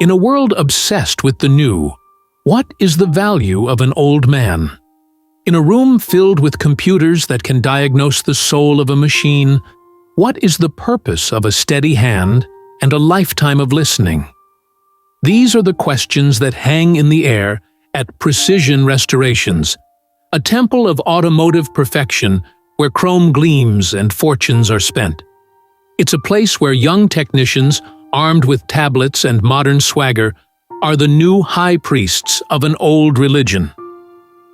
In a world obsessed with the new, what is the value of an old man? In a room filled with computers that can diagnose the soul of a machine, what is the purpose of a steady hand and a lifetime of listening? These are the questions that hang in the air at Precision Restorations, a temple of automotive perfection where chrome gleams and fortunes are spent. It's a place where young technicians, armed with tablets and modern swagger, are the new high priests of an old religion.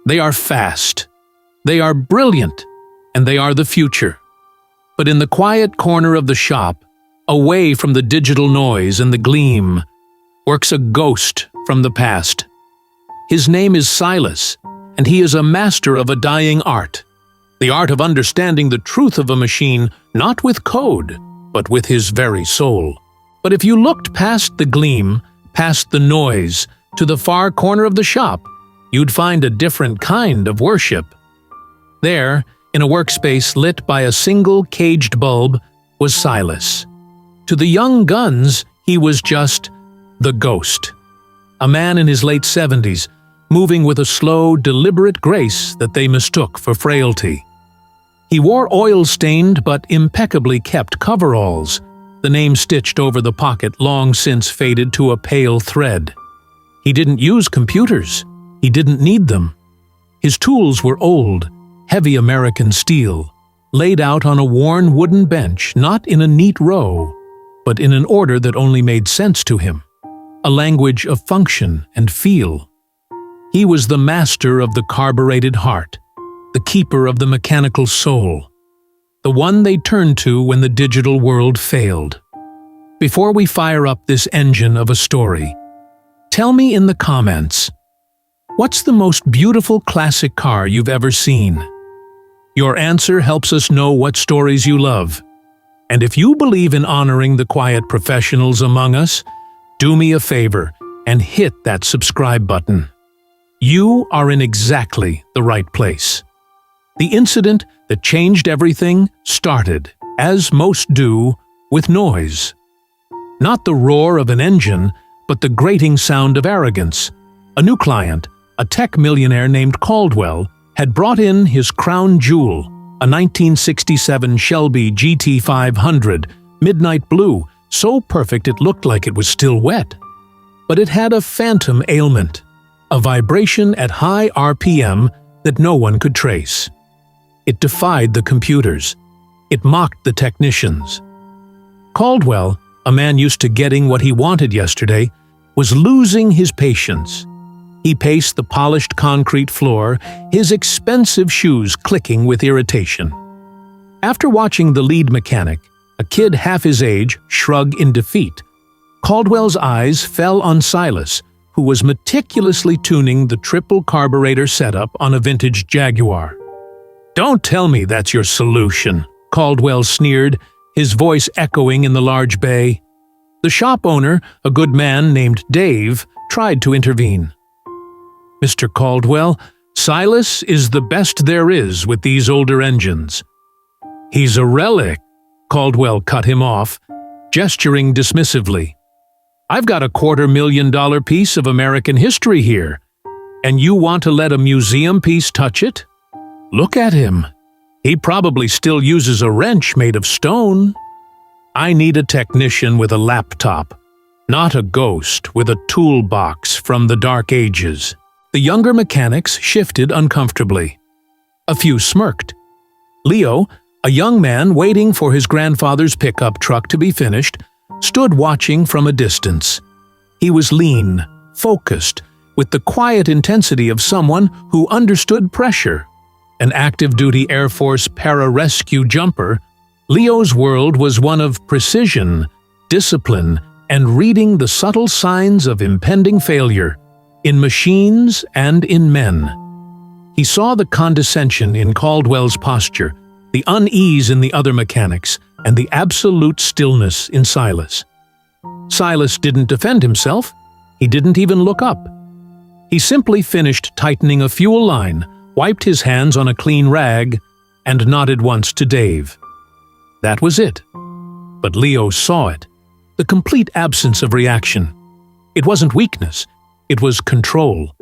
They are fast, they are brilliant, and they are the future. But in the quiet corner of the shop, away from the digital noise and the gleam, works a ghost from the past. His name is Silas, and he is a master of a dying art, the art of understanding the truth of a machine not with code, but with his very soul. But if you looked past the gleam, past the noise, to the far corner of the shop, you'd find a different kind of worship. There, in a workspace lit by a single caged bulb, was Silas. To the young guns, he was just the ghost. A man in his late 70s, moving with a slow, deliberate grace that they mistook for frailty. He wore oil-stained but impeccably kept coveralls, the name stitched over the pocket long since faded to a pale thread. He didn't use computers. He didn't need them. His tools were old, heavy American steel, laid out on a worn wooden bench, not in a neat row, but in an order that only made sense to him, a language of function and feel. He was the master of the carbureted heart, the keeper of the mechanical soul, the one they turned to when the digital world failed. Before we fire up this engine of a story, tell me in the comments, what's the most beautiful classic car you've ever seen? Your answer helps us know what stories you love. And if you believe in honoring the quiet professionals among us, do me a favor and hit that subscribe button. You are in exactly the right place. The incident that changed everything started, as most do, with noise. Not the roar of an engine, but the grating sound of arrogance. A new client, a tech millionaire named Caldwell, had brought in his crown jewel, a 1967 Shelby GT500, midnight blue, so perfect it looked like it was still wet. But it had a phantom ailment, a vibration at high RPM that no one could trace. It defied the computers. It mocked the technicians. Caldwell, a man used to getting what he wanted yesterday, was losing his patience. He paced the polished concrete floor, his expensive shoes clicking with irritation. After watching the lead mechanic, a kid half his age, shrug in defeat, Caldwell's eyes fell on Silas, who was meticulously tuning the triple carburetor setup on a vintage Jaguar. "Don't tell me that's your solution," Caldwell sneered, his voice echoing in the large bay. The shop owner, a good man named Dave, tried to intervene. "Mr. Caldwell, Silas is the best there is with these older engines." "He's a relic," Caldwell cut him off, gesturing dismissively. "I've got a $250,000 piece of American history here, and you want to let a museum piece touch it? Look at him. He probably still uses a wrench made of stone. I need a technician with a laptop, not a ghost with a toolbox from the Dark Ages." The younger mechanics shifted uncomfortably. A few smirked. Leo, a young man waiting for his grandfather's pickup truck to be finished, stood watching from a distance. He was lean, focused, with the quiet intensity of someone who understood pressure. An active-duty Air Force Pararescue Jumper, Leo's world was one of precision, discipline, and reading the subtle signs of impending failure, in machines and in men. He saw the condescension in Caldwell's posture, the unease in the other mechanics, and the absolute stillness in Silas. Silas didn't defend himself. He didn't even look up. He simply finished tightening a fuel line, wiped his hands on a clean rag, and nodded once to Dave. That was it. But Leo saw it, the complete absence of reaction. It wasn't weakness, it was control.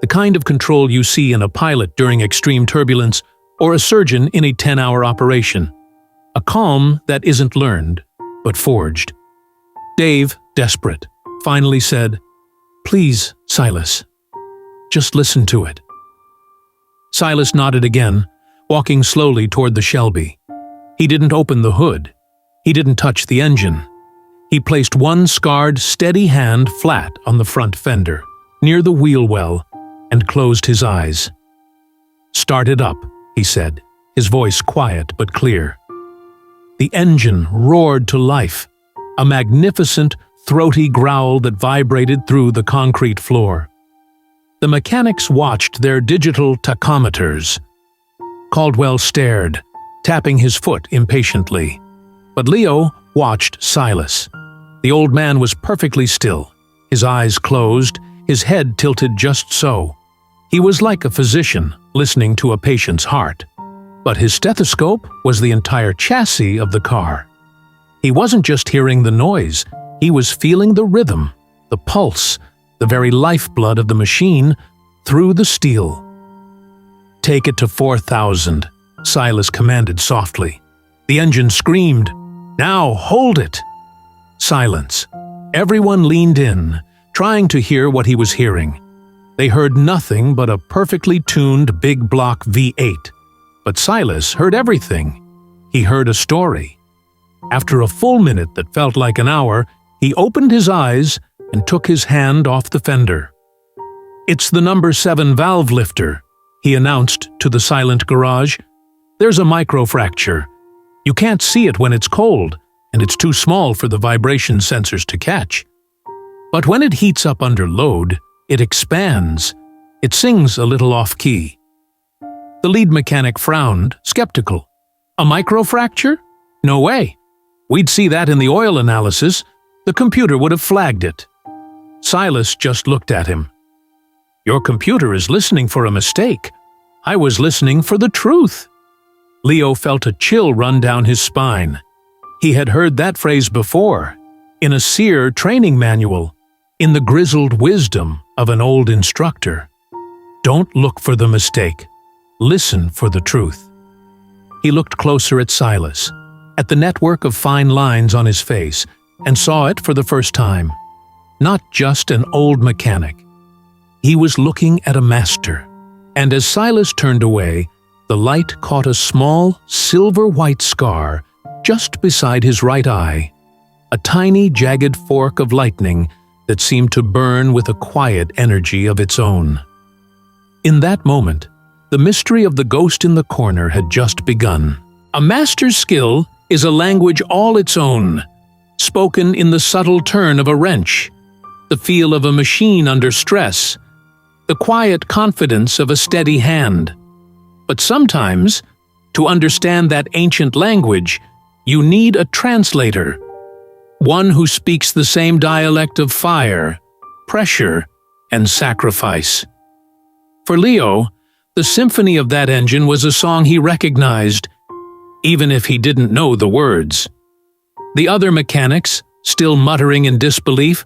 The kind of control you see in a pilot during extreme turbulence or a surgeon in a 10-hour operation. A calm that isn't learned, but forged. Dave, desperate, finally said, "Please, Silas, just listen to it." Silas nodded again, walking slowly toward the Shelby. He didn't open the hood. He didn't touch the engine. He placed one scarred, steady hand flat on the front fender, near the wheel well, and closed his eyes. "Start it up," he said, his voice quiet but clear. The engine roared to life, a magnificent, throaty growl that vibrated through the concrete floor. The mechanics watched their digital tachometers. Caldwell stared, tapping his foot impatiently. But Leo watched Silas. The old man was perfectly still, his eyes closed, his head tilted just so. He was like a physician listening to a patient's heart. But his stethoscope was the entire chassis of the car. He wasn't just hearing the noise, he was feeling the rhythm, the pulse, the very lifeblood of the machine through the steel. "Take it to 4,000, Silas commanded softly. The engine screamed, "Now hold it!" Silence. Everyone leaned in, trying to hear what he was hearing. They heard nothing but a perfectly tuned big block V8. But Silas heard everything. He heard a story. After a full minute that felt like an hour, he opened his eyes and took his hand off the fender. "It's the number 7 valve lifter," he announced to the silent garage. "There's a microfracture. You can't see it when it's cold, and it's too small for the vibration sensors to catch. But when it heats up under load, it expands. It sings a little off-key." The lead mechanic frowned, skeptical. "A microfracture? No way. We'd see that in the oil analysis. The computer would have flagged it." Silas just looked at him. "Your computer is listening for a mistake. I was listening for the truth." Leo felt a chill run down his spine. He had heard that phrase before, in a SEER training manual, in the grizzled wisdom of an old instructor. Don't look for the mistake. Listen for the truth. He looked closer at Silas, at the network of fine lines on his face, and saw it for the first time. Not just an old mechanic. He was looking at a master. And as Silas turned away, the light caught a small, silver-white scar just beside his right eye, a tiny, jagged fork of lightning that seemed to burn with a quiet energy of its own. In that moment, the mystery of the ghost in the corner had just begun. A master's skill is a language all its own, spoken in the subtle turn of a wrench, the feel of a machine under stress, the quiet confidence of a steady hand. But sometimes, to understand that ancient language, you need a translator, one who speaks the same dialect of fire, pressure, and sacrifice. For Leo, the symphony of that engine was a song he recognized, even if he didn't know the words. The other mechanics, still muttering in disbelief,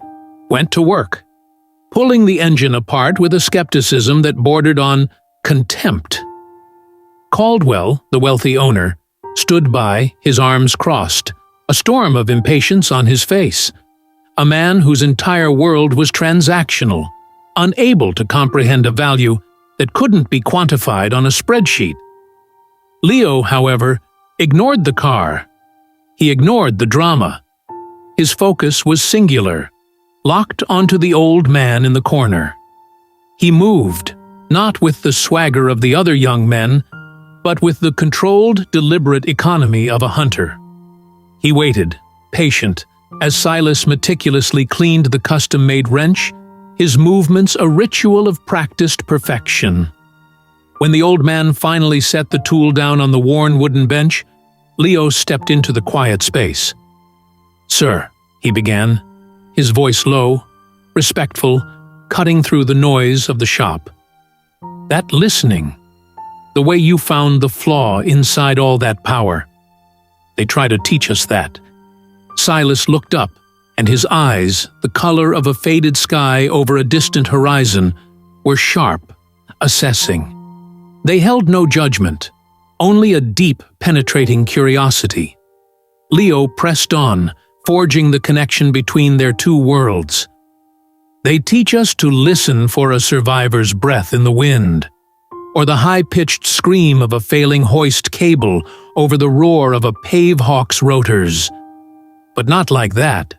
went to work, pulling the engine apart with a skepticism that bordered on contempt. Caldwell, the wealthy owner, stood by, his arms crossed, a storm of impatience on his face. A man whose entire world was transactional, unable to comprehend a value that couldn't be quantified on a spreadsheet. Leo, however, ignored the car. He ignored the drama. His focus was singular, locked onto the old man in the corner. He moved, not with the swagger of the other young men, but with the controlled, deliberate economy of a hunter. He waited, patient, as Silas meticulously cleaned the custom-made wrench, his movements a ritual of practiced perfection. When the old man finally set the tool down on the worn wooden bench, Leo stepped into the quiet space. "Sir," he began, his voice low, respectful, cutting through the noise of the shop. "That listening, the way you found the flaw inside all that power. They try to teach us that." Silas looked up, and his eyes, the color of a faded sky over a distant horizon, were sharp, assessing. They held no judgment, only a deep, penetrating curiosity. Leo pressed on, forging the connection between their two worlds. They teach us to listen for a survivor's breath in the wind, or the high-pitched scream of a failing hoist cable over the roar of a pavehawk's rotors. But not like that.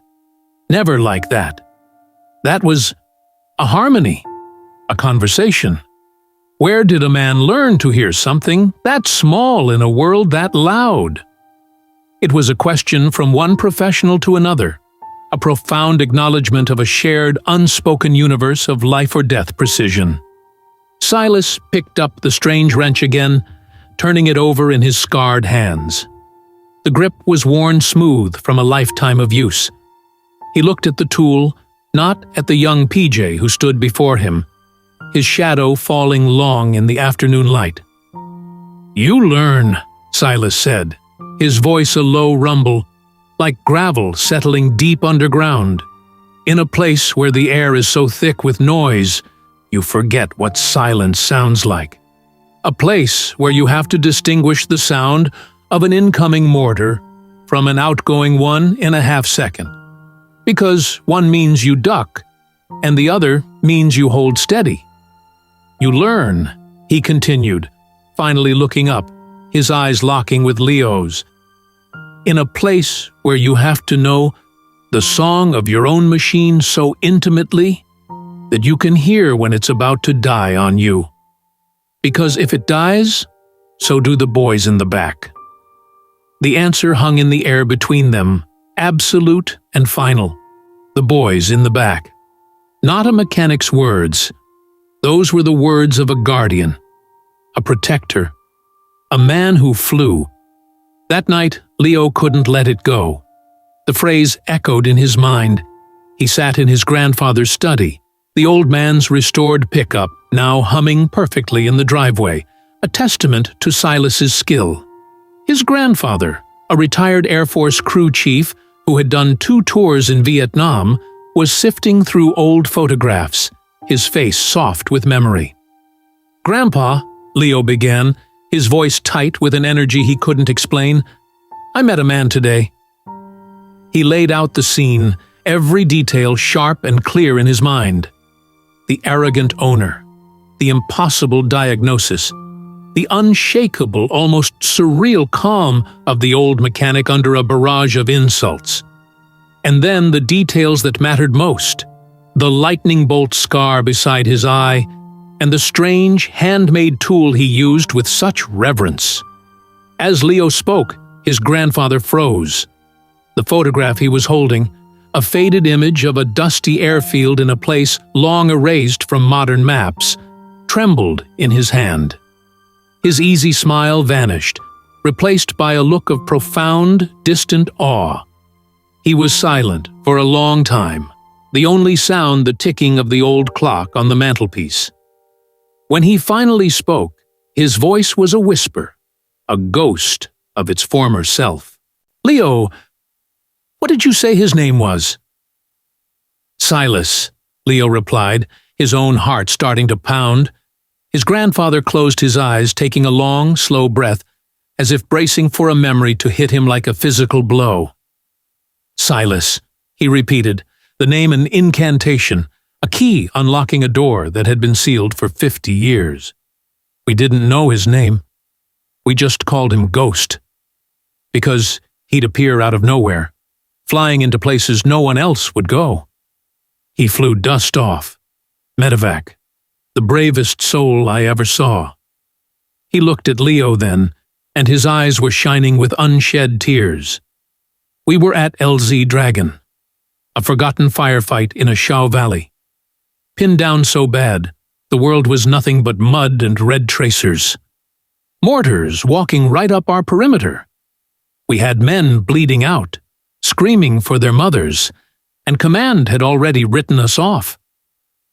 Never like that. That was a harmony, a conversation. Where did a man learn to hear something that small in a world that loud? It was a question from one professional to another, a profound acknowledgement of a shared, unspoken universe of life-or-death precision. Silas picked up the strange wrench again, turning it over in his scarred hands. The grip was worn smooth from a lifetime of use. He looked at the tool, not at the young PJ who stood before him, his shadow falling long in the afternoon light. "You learn," Silas said, his voice a low rumble, like gravel settling deep underground. In a place where the air is so thick with noise, you forget what silence sounds like. A place where you have to distinguish the sound of an incoming mortar from an outgoing one in a half-second. Because one means you duck, and the other means you hold steady. "You learn," he continued, finally looking up, his eyes locking with Leo's. "In a place where you have to know the song of your own machine so intimately that you can hear when it's about to die on you. Because if it dies, so do the boys in the back." The answer hung in the air between them, absolute and final. The boys in the back. Not a mechanic's words. Those were the words of a guardian, a protector, a man who flew. That night, Leo couldn't let it go. The phrase echoed in his mind. He sat in his grandfather's study, the old man's restored pickup, now humming perfectly in the driveway, a testament to Silas's skill. His grandfather, a retired Air Force crew chief who had done 2 tours in Vietnam, was sifting through old photographs, his face soft with memory. "Grandpa," Leo began, his voice tight with an energy he couldn't explain, "I met a man today." He laid out the scene, every detail sharp and clear in his mind. The arrogant owner, the impossible diagnosis, the unshakable, almost surreal calm of the old mechanic under a barrage of insults. And then the details that mattered most, the lightning bolt scar beside his eye, and the strange, handmade tool he used with such reverence. As Leo spoke, his grandfather froze. The photograph he was holding, a faded image of a dusty airfield in a place long erased from modern maps, trembled in his hand. His easy smile vanished, replaced by a look of profound, distant awe. He was silent for a long time, the only sound the ticking of the old clock on the mantelpiece. When he finally spoke, his voice was a whisper, a ghost of its former self. "Leo, what did you say his name was?" "Silas," Leo replied, his own heart starting to pound. His grandfather closed his eyes, taking a long, slow breath, as if bracing for a memory to hit him like a physical blow. "Silas," he repeated, the name an incantation, a key unlocking a door that had been sealed for 50 years. "We didn't know his name. We just called him Ghost. Because he'd appear out of nowhere, flying into places no one else would go. He flew dust off. Medevac. The bravest soul I ever saw." He looked at Leo then, and his eyes were shining with unshed tears. "We were at LZ Dragon, a forgotten firefight in a Shao Valley. Pinned down so bad, the world was nothing but mud and red tracers. Mortars walking right up our perimeter. We had men bleeding out, screaming for their mothers, and command had already written us off.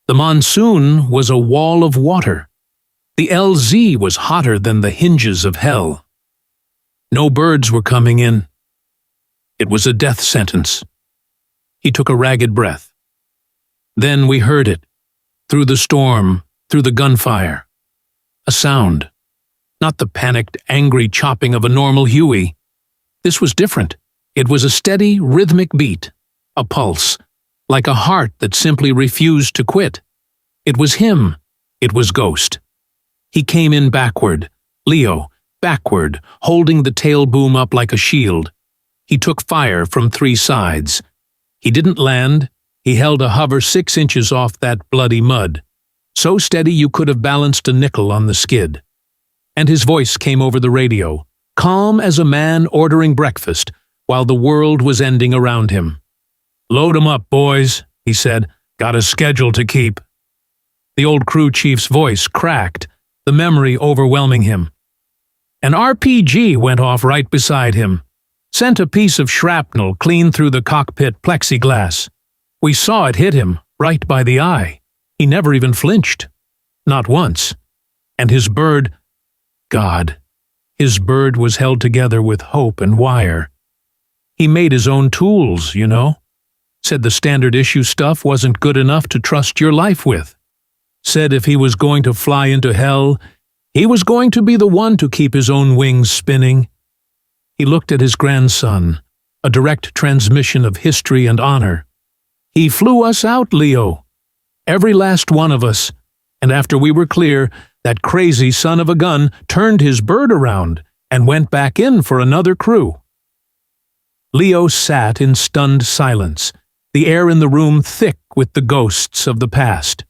The monsoon was a wall of water. The LZ was hotter than the hinges of hell. No birds were coming in. It was a death sentence." He took a ragged breath. Then we heard it. Through the storm, through the gunfire. A sound. Not the panicked, angry chopping of a normal Huey. This was different. It was a steady, rhythmic beat. A pulse. Like a heart that simply refused to quit. It was him. It was Ghost. He came in backward. Leo, backward, holding the tail boom up like a shield. He took fire from 3 sides. He didn't land. He held a hover 6 inches off that bloody mud. So steady you could have balanced a nickel on the skid. And his voice came over the radio, calm as a man ordering breakfast, while the world was ending around him. "Load 'em up, boys," he said. "Got a schedule to keep." The old crew chief's voice cracked, the memory overwhelming him. An RPG went off right beside him, sent a piece of shrapnel clean through the cockpit plexiglass. We saw it hit him, right by the eye. He never even flinched. Not once. And his bird, God, his bird was held together with hope and wire. He made his own tools, you know. Said the standard issue stuff wasn't good enough to trust your life with. Said if he was going to fly into hell, he was going to be the one to keep his own wings spinning. He looked at his grandson, a direct transmission of history and honor. He flew us out, Leo. Every last one of us. And after we were clear, that crazy son of a gun turned his bird around and went back in for another crew. Leo sat in stunned silence, the air in the room thick with the ghosts of the past.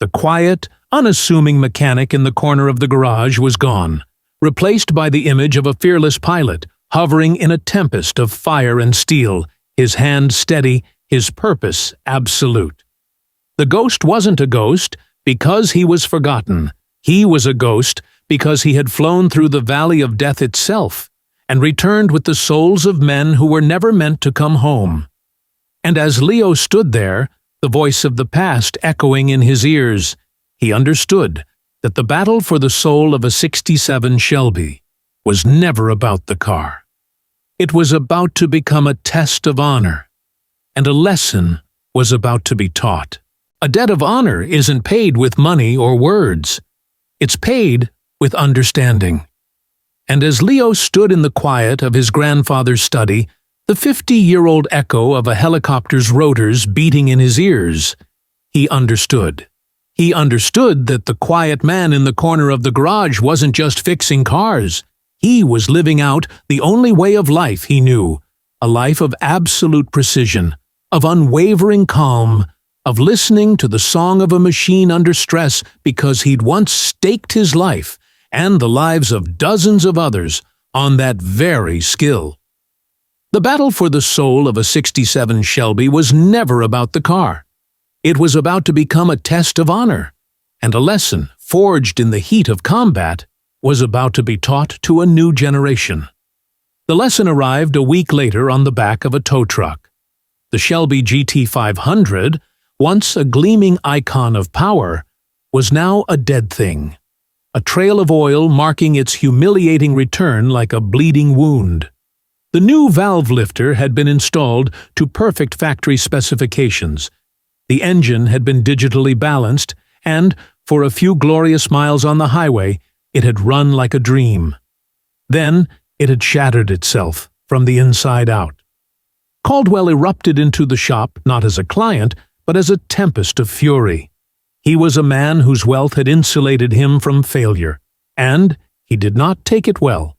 The quiet, unassuming mechanic in the corner of the garage was gone, replaced by the image of a fearless pilot, hovering in a tempest of fire and steel, his hand steady, his purpose absolute. The ghost wasn't a ghost because he was forgotten. He was a ghost because he had flown through the valley of death itself and returned with the souls of men who were never meant to come home. And as Leo stood there, the voice of the past echoing in his ears, he understood that the battle for the soul of a 67 Shelby was never about the car. It was about to become a test of honor, and a lesson was about to be taught. A debt of honor isn't paid with money or words. It's paid with understanding. And as Leo stood in the quiet of his grandfather's study, the 50-year-old echo of a helicopter's rotors beating in his ears, he understood. He understood that the quiet man in the corner of the garage wasn't just fixing cars. He was living out the only way of life he knew, a life of absolute precision, of unwavering calm, of listening to the song of a machine under stress because he'd once staked his life and the lives of dozens of others on that very skill. The battle for the soul of a 67 Shelby was never about the car. It was about to become a test of honor, and a lesson forged in the heat of combat was about to be taught to a new generation. The lesson arrived a week later on the back of a tow truck. The Shelby GT500, once a gleaming icon of power, was now a dead thing, a trail of oil marking its humiliating return like a bleeding wound. The new valve lifter had been installed to perfect factory specifications. The engine had been digitally balanced, and, for a few glorious miles on the highway, it had run like a dream. Then it had shattered itself from the inside out. Caldwell erupted into the shop not as a client, but as a tempest of fury. He was a man whose wealth had insulated him from failure, and he did not take it well.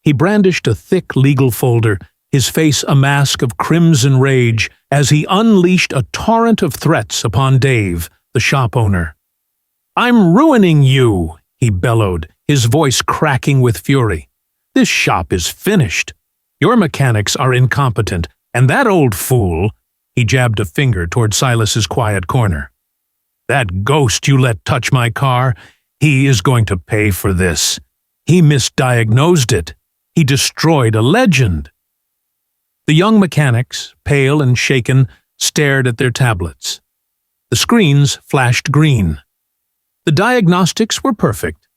He brandished a thick legal folder, his face a mask of crimson rage, as he unleashed a torrent of threats upon Dave, the shop owner. "I'm ruining you," he bellowed, his voice cracking with fury. "This shop is finished. Your mechanics are incompetent, and that old fool—" he jabbed a finger toward Silas's quiet corner. "That ghost you let touch my car, he is going to pay for this. He misdiagnosed it. He destroyed a legend." The young mechanics, pale and shaken, stared at their tablets. The screens flashed green. The diagnostics were perfect.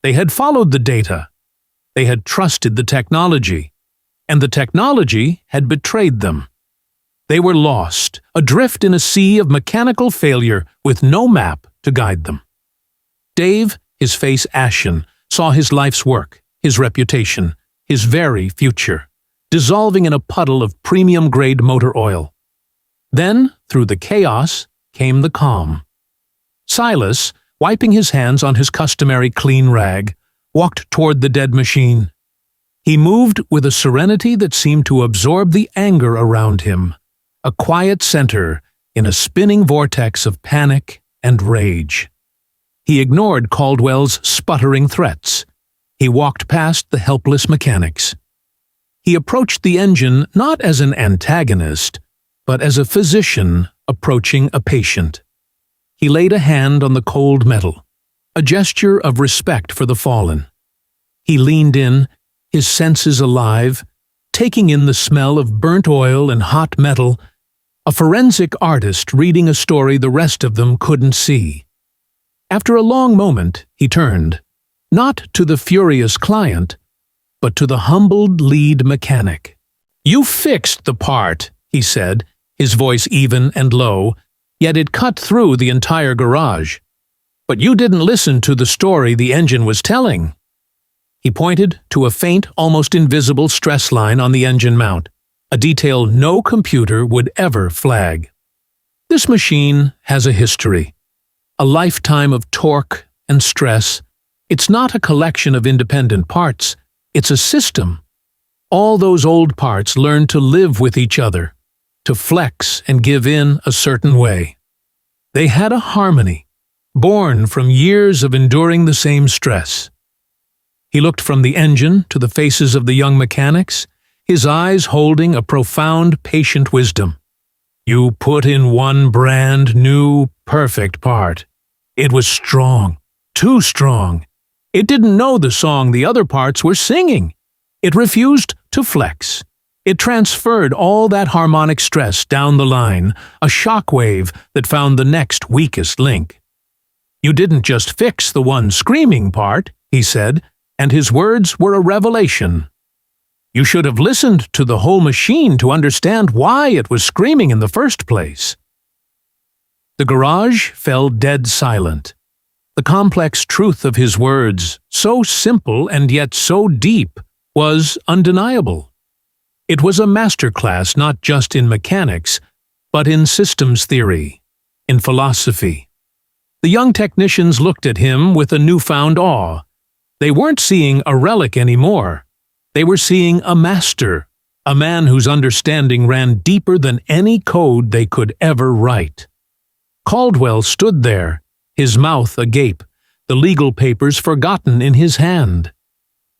They had followed the data. They had trusted the technology, and the technology had betrayed them. They were lost, adrift in a sea of mechanical failure with no map to guide them. Dave, his face ashen, saw his life's work, his reputation, his very future, dissolving in a puddle of premium-grade motor oil. Then, through the chaos, came the calm. Silas, wiping his hands on his customary clean rag, walked toward the dead machine. He moved with a serenity that seemed to absorb the anger around him, a quiet center in a spinning vortex of panic and rage. He ignored Caldwell's sputtering threats. He walked past the helpless mechanics. He approached the engine not as an antagonist, but as a physician approaching a patient. He laid a hand on the cold metal, a gesture of respect for the fallen. He leaned in, his senses alive, taking in the smell of burnt oil and hot metal, a forensic artist reading a story the rest of them couldn't see. After a long moment, he turned, not to the furious client, but to the humbled lead mechanic. "You fixed the part," he said, his voice even and low, yet it cut through the entire garage. "But you didn't listen to the story the engine was telling." He pointed to a faint, almost invisible stress line on the engine mount, a detail no computer would ever flag. This machine has a history, a lifetime of torque and stress. It's not a collection of independent parts, it's a system. All those old parts learned to live with each other, to flex and give in a certain way. They had a harmony, born from years of enduring the same stress. He looked from the engine to the faces of the young mechanics, his eyes holding a profound, patient wisdom. "You put in one brand new, perfect part. It was strong, too strong. It didn't know the song the other parts were singing. It refused to flex. It transferred all that harmonic stress down the line, a shock wave that found the next weakest link. You didn't just fix the one screaming part," he said, and his words were a revelation. "You should have listened to the whole machine to understand why it was screaming in the first place." The garage fell dead silent. The complex truth of his words, so simple and yet so deep, was undeniable. It was a masterclass not just in mechanics, but in systems theory, in philosophy. The young technicians looked at him with a newfound awe. They weren't seeing a relic anymore. They were seeing a master, a man whose understanding ran deeper than any code they could ever write. Caldwell stood there, his mouth agape, the legal papers forgotten in his hand.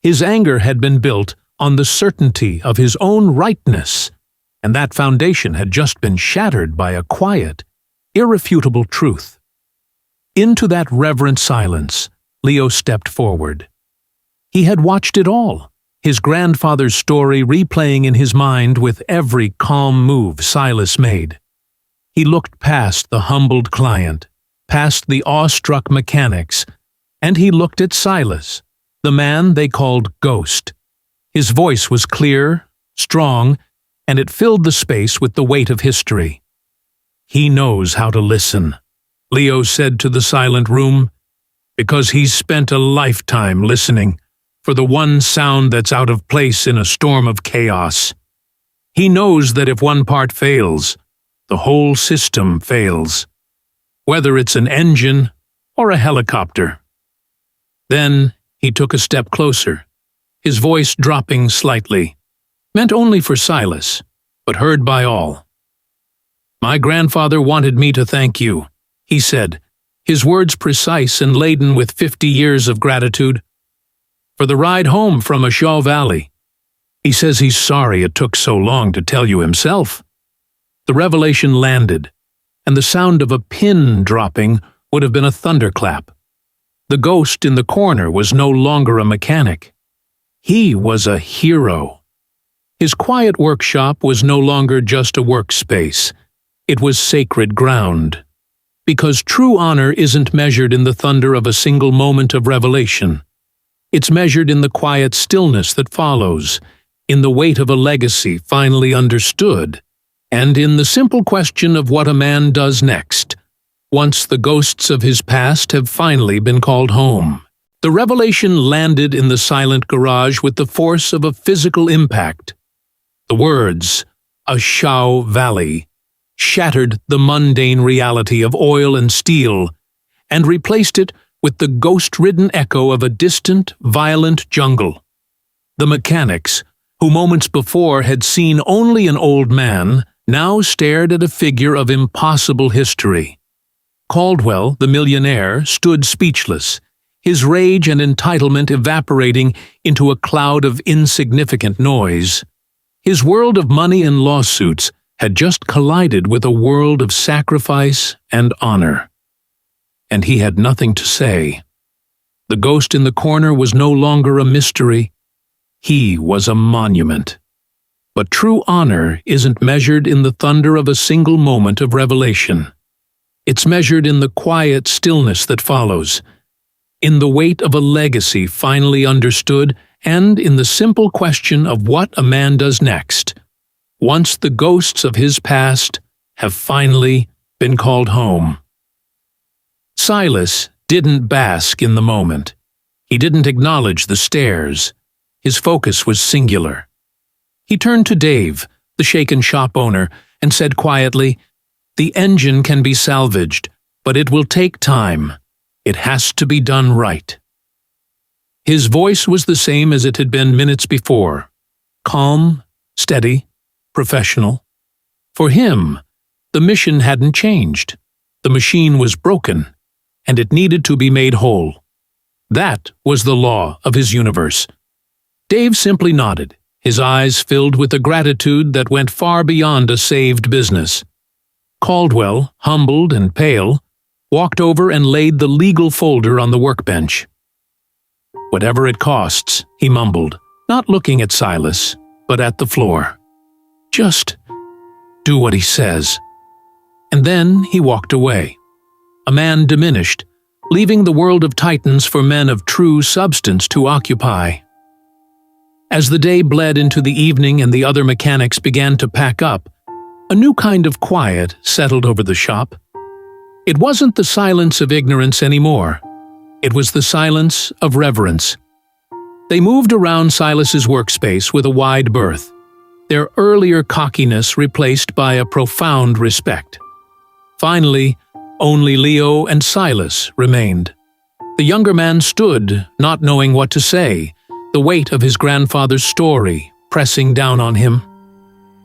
His anger had been built on the certainty of his own rightness, and that foundation had just been shattered by a quiet, irrefutable truth. Into that reverent silence, Leo stepped forward. He had watched it all, his grandfather's story replaying in his mind with every calm move Silas made. He looked past the humbled client, past the awestruck mechanics, and he looked at Silas, the man they called Ghost. His voice was clear, strong, and it filled the space with the weight of history. "He knows how to listen," Leo said to the silent room, "because he's spent a lifetime listening for the one sound that's out of place in a storm of chaos. He knows that if one part fails, the whole system fails, whether it's an engine or a helicopter." Then he took a step closer, his voice dropping slightly, meant only for Silas, but heard by all. "My grandfather wanted me to thank you," he said, his words precise and laden with 50 years of gratitude, "for the ride home from Ashaw Valley. He says he's sorry it took so long to tell you himself." The revelation landed, and the sound of a pin dropping would have been a thunderclap. The ghost in the corner was no longer a mechanic. He was a hero. His quiet workshop was no longer just a workspace. It was sacred ground. Because true honor isn't measured in the thunder of a single moment of revelation. It's measured in the quiet stillness that follows, in the weight of a legacy finally understood, and in the simple question of what a man does next, once the ghosts of his past have finally been called home. The revelation landed in the silent garage with the force of a physical impact. The words, "A Shao Valley," shattered the mundane reality of oil and steel and replaced it with the ghost-ridden echo of a distant, violent jungle. The mechanics, who moments before had seen only an old man, now stared at a figure of impossible history. Caldwell, the millionaire, stood speechless, his rage and entitlement evaporating into a cloud of insignificant noise. His world of money and lawsuits had just collided with a world of sacrifice and honor. And he had nothing to say. The ghost in the corner was no longer a mystery. He was a monument. But true honor isn't measured in the thunder of a single moment of revelation. It's measured in the quiet stillness that follows, in the weight of a legacy finally understood, and in the simple question of what a man does next, once the ghosts of his past have finally been called home. Silas didn't bask in the moment. He didn't acknowledge the stares. His focus was singular. He turned to Dave, the shaken shop owner, and said quietly, "The engine can be salvaged, but it will take time. It has to be done right." His voice was the same as it had been minutes before, calm, steady, professional. For him, the mission hadn't changed. The machine was broken, and it needed to be made whole. That was the law of his universe. Dave simply nodded, his eyes filled with a gratitude that went far beyond a saved business. Caldwell, humbled and pale, walked over and laid the legal folder on the workbench. "Whatever it costs," he mumbled, not looking at Silas, but at the floor. "Just do what he says." And then he walked away. A man diminished, leaving the world of titans for men of true substance to occupy. As the day bled into the evening and the other mechanics began to pack up, a new kind of quiet settled over the shop. It wasn't the silence of ignorance anymore. It was the silence of reverence. They moved around Silas's workspace with a wide berth, their earlier cockiness replaced by a profound respect. Finally, only Leo and Silas remained. The younger man stood, not knowing what to say, the weight of his grandfather's story pressing down on him.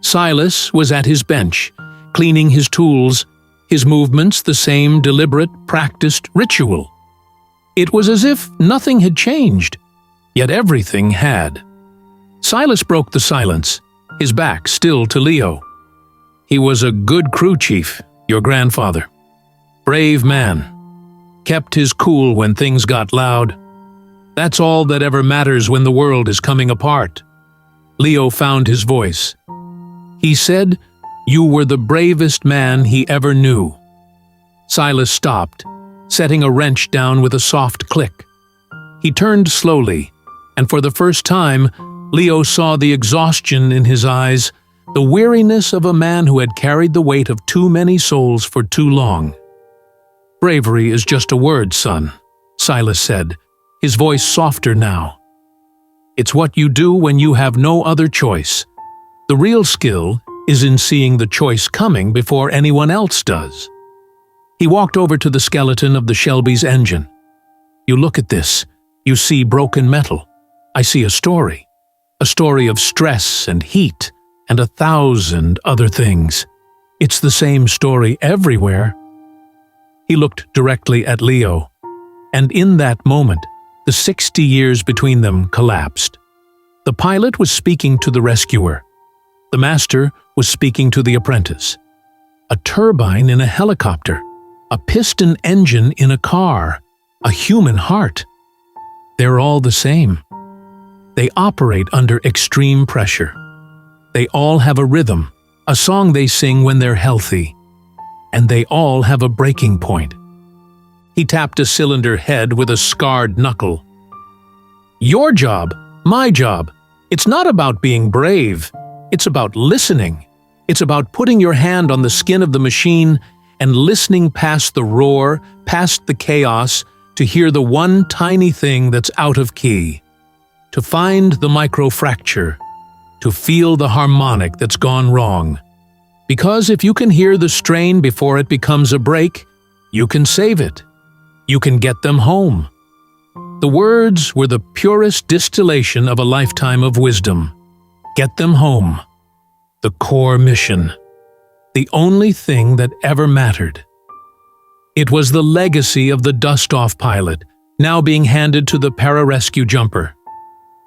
Silas was at his bench, cleaning his tools, his movements the same deliberate, practiced ritual. It was as if nothing had changed, yet everything had. Silas broke the silence, his back still to Leo. "He was a good crew chief, your grandfather. Brave man. Kept his cool when things got loud. That's all that ever matters when the world is coming apart." Leo found his voice. He said, "You were the bravest man he ever knew." Silas stopped, setting a wrench down with a soft click. He turned slowly, and for the first time, Leo saw the exhaustion in his eyes, the weariness of a man who had carried the weight of too many souls for too long. "Bravery is just a word, son," Silas said, his voice softer now. "It's what you do when you have no other choice. The real skill is in seeing the choice coming before anyone else does." He walked over to the skeleton of the Shelby's engine. "You look at this, you see broken metal. I see a story of stress and heat and 1,000 other things. It's the same story everywhere." He looked directly at Leo, and in that moment, the 60 years between them collapsed. The pilot was speaking to the rescuer. The master was speaking to the apprentice. A turbine in a helicopter, a piston engine in a car, a human heart. They're all the same. They operate under extreme pressure. They all have a rhythm, a song they sing when they're healthy. And they all have a breaking point. He tapped a cylinder head with a scarred knuckle. "Your job, my job, it's not about being brave. It's about listening. It's about putting your hand on the skin of the machine and listening past the roar, past the chaos, to hear the one tiny thing that's out of key, to find the microfracture, to feel the harmonic that's gone wrong. Because if you can hear the strain before it becomes a break, you can save it. You can get them home. The words were the purest distillation of a lifetime of wisdom. Get them home. The core mission. The only thing that ever mattered. It was the legacy of the dust-off pilot, now being handed to the Pararescue Jumper.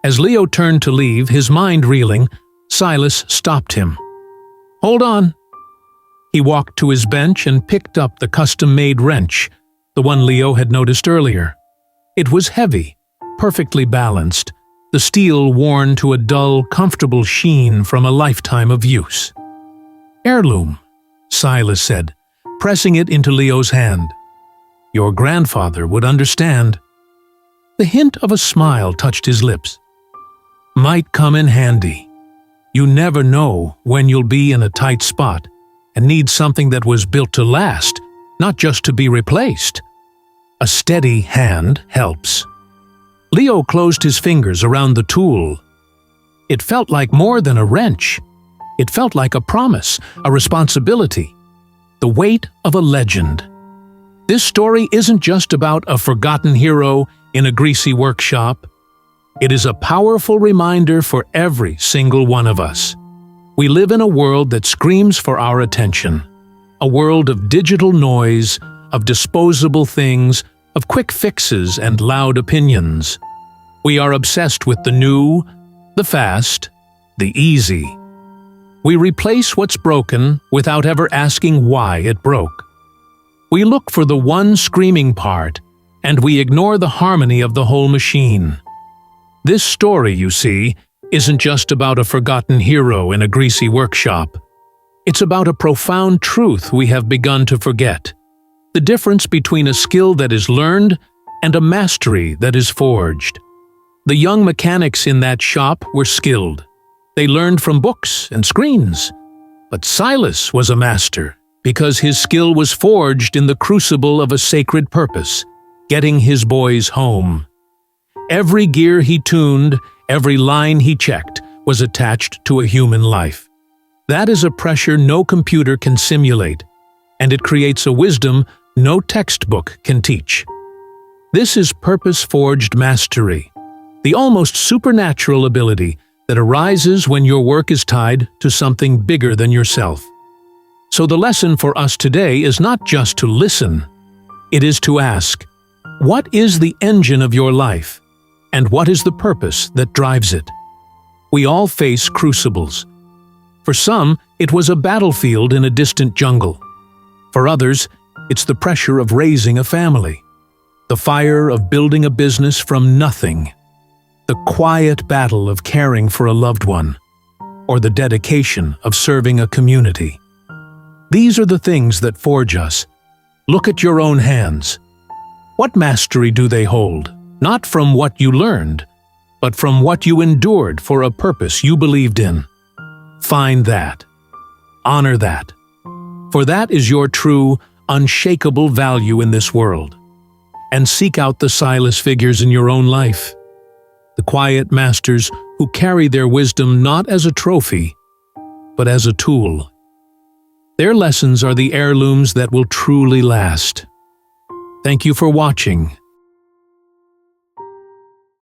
As Leo turned to leave, his mind reeling, Silas stopped him. "Hold on." He walked to his bench and picked up the custom-made wrench, the one Leo had noticed earlier. It was heavy, perfectly balanced, the steel worn to a dull, comfortable sheen from a lifetime of use. "Heirloom," Silas said, pressing it into Leo's hand. "Your grandfather would understand." The hint of a smile touched his lips. "Might come in handy. You never know when you'll be in a tight spot and need something that was built to last, not just to be replaced. A steady hand helps." Leo closed his fingers around the tool. It felt like more than a wrench. It felt like a promise, a responsibility, the weight of a legend. This story isn't just about a forgotten hero in a greasy workshop. It is a powerful reminder for every single one of us. We live in a world that screams for our attention, a world of digital noise, of disposable things, of quick fixes and loud opinions. We are obsessed with the new, the fast, the easy. We replace what's broken without ever asking why it broke. We look for the one screaming part, and we ignore the harmony of the whole machine. This story, you see, isn't just about a forgotten hero in a greasy workshop. It's about a profound truth we have begun to forget. The difference between a skill that is learned and a mastery that is forged. The young mechanics in that shop were skilled. They learned from books and screens. But Silas was a master because his skill was forged in the crucible of a sacred purpose, getting his boys home. Every gear he tuned, every line he checked, was attached to a human life. That is a pressure no computer can simulate, and it creates a wisdom no textbook can teach. This is purpose-forged mastery, the almost supernatural ability that arises when your work is tied to something bigger than yourself. So the lesson for us today is not just to listen. It is to ask, what is the engine of your life, and what is the purpose that drives it? We all face crucibles. For some, it was a battlefield in a distant jungle. For others, it's the pressure of raising a family, the fire of building a business from nothing, the quiet battle of caring for a loved one, or the dedication of serving a community. These are the things that forge us. Look at your own hands. What mastery do they hold? Not from what you learned, but from what you endured for a purpose you believed in. Find that. Honor that. For that is your true, unshakable value in this world. And seek out the Silas figures in your own life. The quiet masters who carry their wisdom not as a trophy, but as a tool. Their lessons are the heirlooms that will truly last. Thank you for watching.